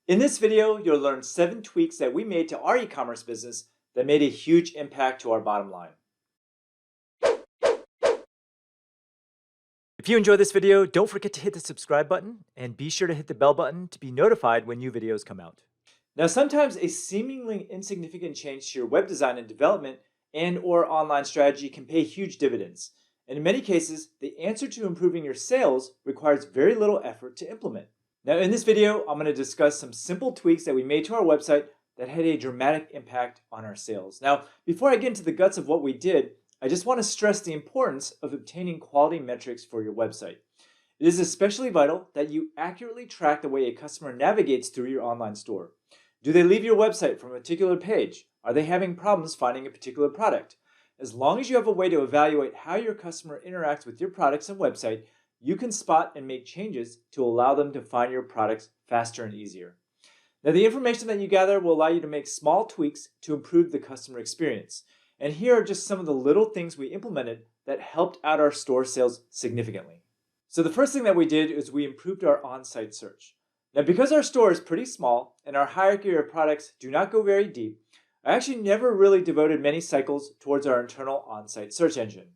In this video, you'll learn 7 tweaks that we made to our e-commerce business that made a huge impact to our bottom line. If you enjoyed this video, don't forget to hit the subscribe button and be sure to hit the bell button to be notified when new videos come out. Now, sometimes a seemingly insignificant change to your web design and development and/or online strategy can pay huge dividends. And in many cases, the answer to improving your sales requires very little effort to implement. Now, in this video, I'm going to discuss some simple tweaks that we made to our website that had a dramatic impact on our sales. Now, before I get into the guts of what we did, I just want to stress the importance of obtaining quality metrics for your website. It is especially vital that you accurately track the way a customer navigates through your online store. Do they leave your website from a particular page? Are they having problems finding a particular product? As long as you have a way to evaluate how your customer interacts with your products and website, you can spot and make changes to allow them to find your products faster and easier. Now, the information that you gather will allow you to make small tweaks to improve the customer experience. And here are just some of the little things we implemented that helped out our store sales significantly. So the first thing that we did is we improved our on-site search. Now, because our store is pretty small and our hierarchy of products do not go very deep, I actually never really devoted many cycles towards our internal on-site search engine.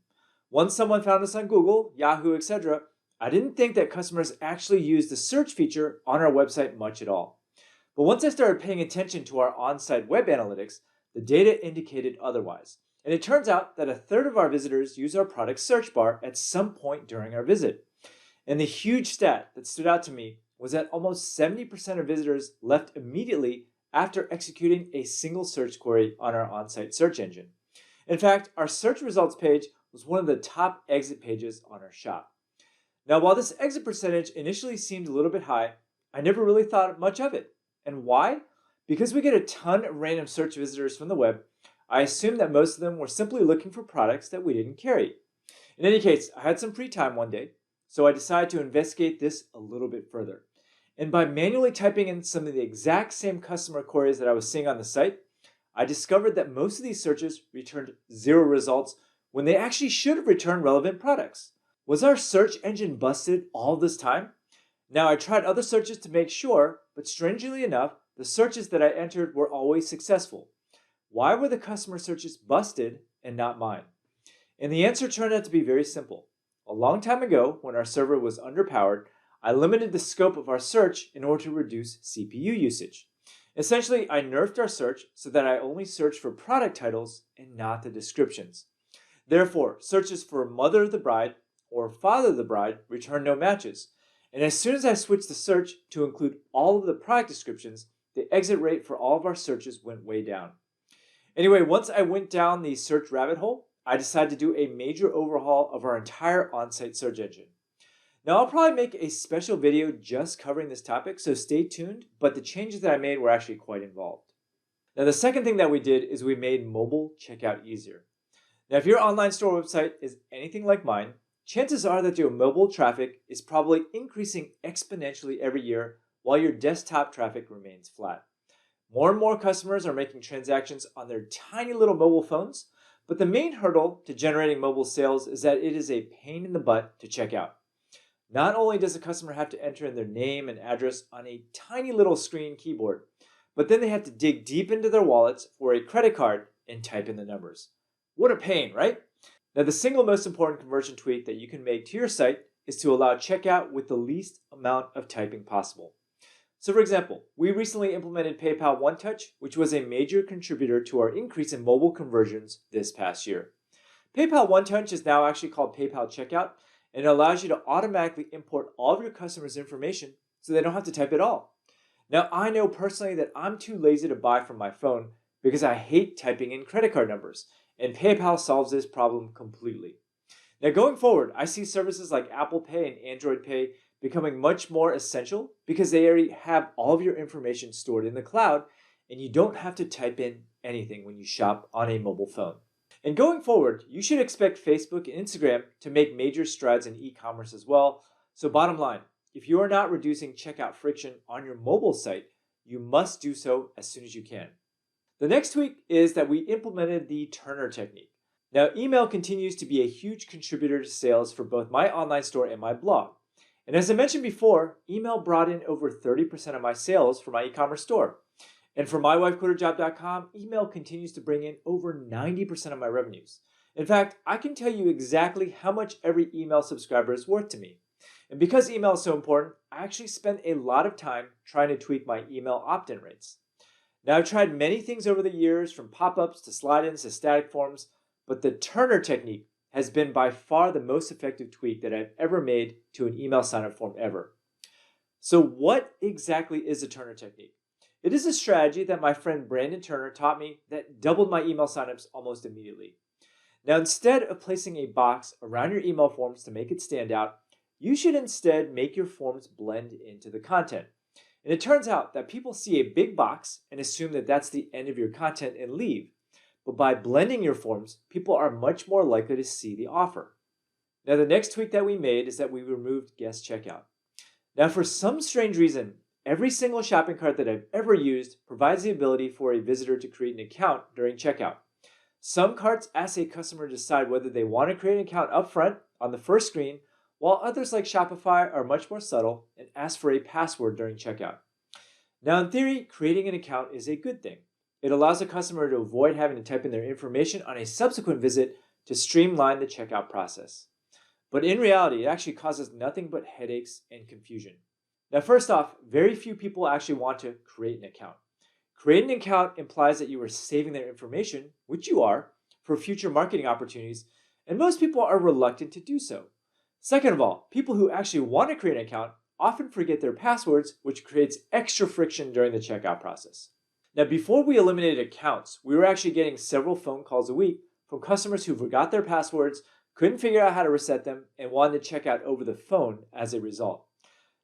Once someone found us on Google, Yahoo, etc., I didn't think that customers actually used the search feature on our website much at all. But once I started paying attention to our on-site web analytics, the data indicated otherwise. And it turns out that 1/3 of our visitors use our product search bar at some point during our visit. And the huge stat that stood out to me was that almost 70% of visitors left immediately after executing a single search query on our on-site search engine. In fact, our search results page was one of the top exit pages on our shop. Now, while this exit percentage initially seemed a little bit high, I never really thought much of it. And why? Because we get a ton of random search visitors from the web, I assumed that most of them were simply looking for products that we didn't carry. In any case, I had some free time one day, so I decided to investigate this a little bit further. And by manually typing in some of the exact same customer queries that I was seeing on the site, I discovered that most of these searches returned 0 results when they actually should have returned relevant products. Was our search engine busted all this time? Now, I tried other searches to make sure, but strangely enough, the searches that I entered were always successful. Why were the customer searches busted and not mine? And the answer turned out to be very simple. A long time ago, when our server was underpowered, I limited the scope of our search in order to reduce CPU usage. Essentially, I nerfed our search so that I only searched for product titles and not the descriptions. Therefore, searches for mother of the bride or father of the bride returned no matches. And as soon as I switched the search to include all of the product descriptions, the exit rate for all of our searches went way down. Anyway, once I went down the search rabbit hole, I decided to do a major overhaul of our entire on-site search engine. Now, I'll probably make a special video just covering this topic, so stay tuned, but the changes that I made were actually quite involved. Now, the second thing that we did is we made mobile checkout easier. Now, if your online store website is anything like mine, chances are that your mobile traffic is probably increasing exponentially every year while your desktop traffic remains flat. More and more customers are making transactions on their tiny little mobile phones, but the main hurdle to generating mobile sales is that it is a pain in the butt to check out. Not only does the customer have to enter in their name and address on a tiny little screen keyboard, but then they have to dig deep into their wallets for a credit card and type in the numbers. What a pain, right? Now, the single most important conversion tweak that you can make to your site is to allow checkout with the least amount of typing possible. So for example, we recently implemented PayPal One Touch, which was a major contributor to our increase in mobile conversions this past year. PayPal One Touch is now actually called PayPal Checkout, and it allows you to automatically import all of your customers' information so they don't have to type it all. Now, I know personally that I'm too lazy to buy from my phone because I hate typing in credit card numbers, and PayPal solves this problem completely. Now, going forward, I see services like Apple Pay and Android Pay becoming much more essential because they already have all of your information stored in the cloud and you don't have to type in anything when you shop on a mobile phone. And going forward, you should expect Facebook and Instagram to make major strides in e-commerce as well. So bottom line, if you are not reducing checkout friction on your mobile site, you must do so as soon as you can. The next tweak is that we implemented the Turner technique. Now, email continues to be a huge contributor to sales for both my online store and my blog. And as I mentioned before, email brought in over 30% of my sales for my e-commerce store. And for mywifequitajob.com, email continues to bring in over 90% of my revenues. In fact, I can tell you exactly how much every email subscriber is worth to me. And because email is so important, I actually spend a lot of time trying to tweak my email opt-in rates. Now, I've tried many things over the years, from pop-ups to slide-ins to static forms, but the Turner technique has been by far the most effective tweak that I've ever made to an email sign-up form ever. So what exactly is a Turner technique? It is a strategy that my friend Brandon Turner taught me that doubled my email signups almost immediately. Now, instead of placing a box around your email forms to make it stand out, you should instead make your forms blend into the content. And it turns out that people see a big box and assume that that's the end of your content and leave. But by blending your forms, people are much more likely to see the offer. Now, the next tweak that we made is that we removed guest checkout. Now, for some strange reason, every single shopping cart that I've ever used provides the ability for a visitor to create an account during checkout. Some carts ask a customer to decide whether they want to create an account up front on the first screen, while others like Shopify are much more subtle and ask for a password during checkout. Now, in theory, creating an account is a good thing. It allows a customer to avoid having to type in their information on a subsequent visit to streamline the checkout process. But in reality, it actually causes nothing but headaches and confusion. Now, first off, very few people actually want to create an account. Creating an account implies that you are saving their information, which you are, for future marketing opportunities, and most people are reluctant to do so. Second of all, people who actually want to create an account often forget their passwords, which creates extra friction during the checkout process. Now, before we eliminated accounts, we were actually getting several phone calls a week from customers who forgot their passwords, couldn't figure out how to reset them, and wanted to check out over the phone as a result.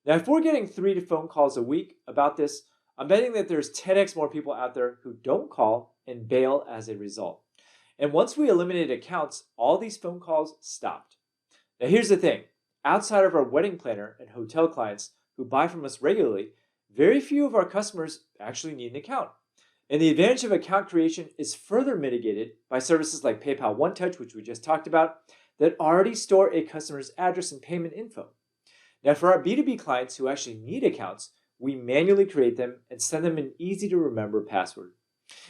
Now, if we're getting 3 phone calls a week about this, I'm betting that there's 10x more people out there who don't call and bail as a result. And once we eliminated accounts, all these phone calls stopped. Now, here's the thing. Outside of our wedding planner and hotel clients who buy from us regularly, very few of our customers actually need an account. And the advantage of account creation is further mitigated by services like PayPal One Touch, which we just talked about, that already store a customer's address and payment info. Now, for our B2B clients who actually need accounts, we manually create them and send them an easy-to-remember password.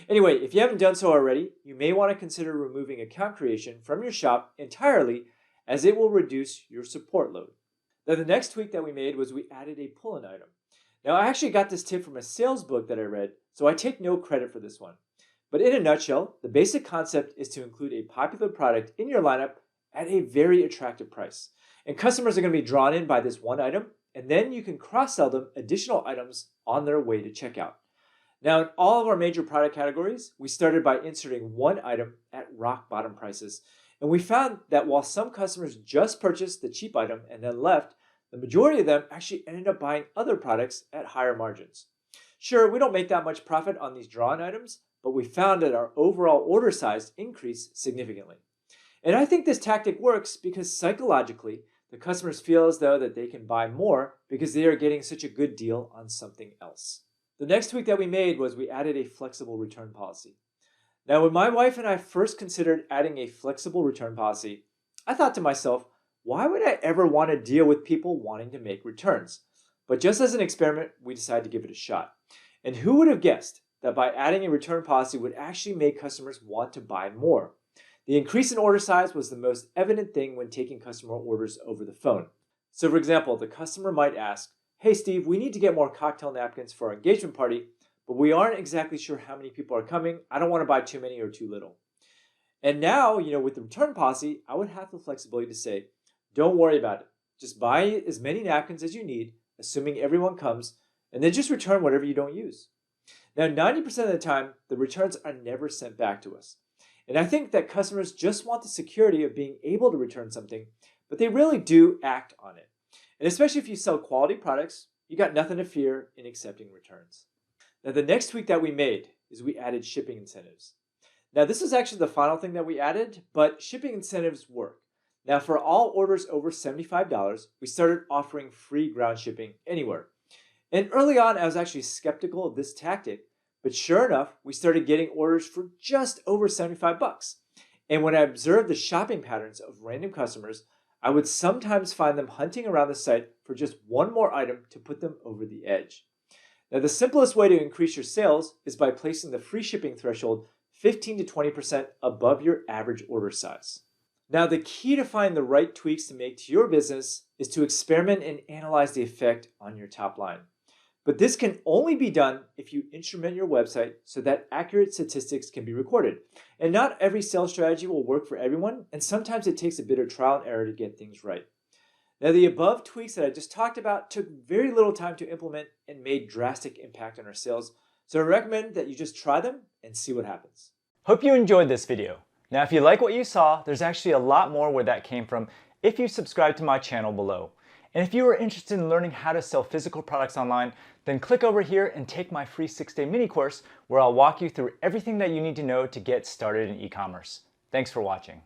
Anyway, if you haven't done so already, you may want to consider removing account creation from your shop entirely, as it will reduce your support load. Now, the next tweak that we made was we added a pull-in item. Now, I actually got this tip from a sales book that I read, so I take no credit for this one. But in a nutshell, the basic concept is to include a popular product in your lineup at a very attractive price. And customers are going to be drawn in by this one item, and then you can cross-sell them additional items on their way to checkout. Now, in all of our major product categories, we started by inserting one item at rock bottom prices. And we found that while some customers just purchased the cheap item and then left, the majority of them actually ended up buying other products at higher margins. Sure, we don't make that much profit on these drawn items, but we found that our overall order size increased significantly. And I think this tactic works because psychologically, the customers feel as though that they can buy more because they are getting such a good deal on something else. The next tweak that we made was we added a flexible return policy. Now, when my wife and I first considered adding a flexible return policy, I thought to myself, why would I ever want to deal with people wanting to make returns? But just as an experiment, we decided to give it a shot. And who would have guessed that by adding a return policy would actually make customers want to buy more? The increase in order size was the most evident thing when taking customer orders over the phone. So for example, the customer might ask, "Hey Steve, we need to get more cocktail napkins for our engagement party, but we aren't exactly sure how many people are coming. I don't want to buy too many or too little." And now, with the return policy, I would have the flexibility to say, don't worry about it. Just buy as many napkins as you need, assuming everyone comes, and then just return whatever you don't use. Now, 90% of the time, the returns are never sent back to us. And I think that customers just want the security of being able to return something, but they really do act on it. And especially if you sell quality products, you got nothing to fear in accepting returns. Now, the next tweak that we made is we added shipping incentives. Now, this is actually the final thing that we added, but shipping incentives work. Now, for all orders over $75, we started offering free ground shipping anywhere. And early on, I was actually skeptical of this tactic, but sure enough, we started getting orders for just over $75. And when I observed the shopping patterns of random customers, I would sometimes find them hunting around the site for just one more item to put them over the edge. Now, the simplest way to increase your sales is by placing the free shipping threshold 15 to 20% above your average order size. Now, the key to find the right tweaks to make to your business is to experiment and analyze the effect on your top line. But this can only be done if you instrument your website so that accurate statistics can be recorded. And not every sales strategy will work for everyone, and sometimes it takes a bit of trial and error to get things right. Now, the above tweaks that I just talked about took very little time to implement and made drastic impact on our sales. So I recommend that you just try them and see what happens. Hope you enjoyed this video. Now, if you like what you saw, there's actually a lot more where that came from if you subscribe to my channel below. And if you are interested in learning how to sell physical products online, then click over here and take my free 6-day mini course where I'll walk you through everything that you need to know to get started in e-commerce. Thanks for watching.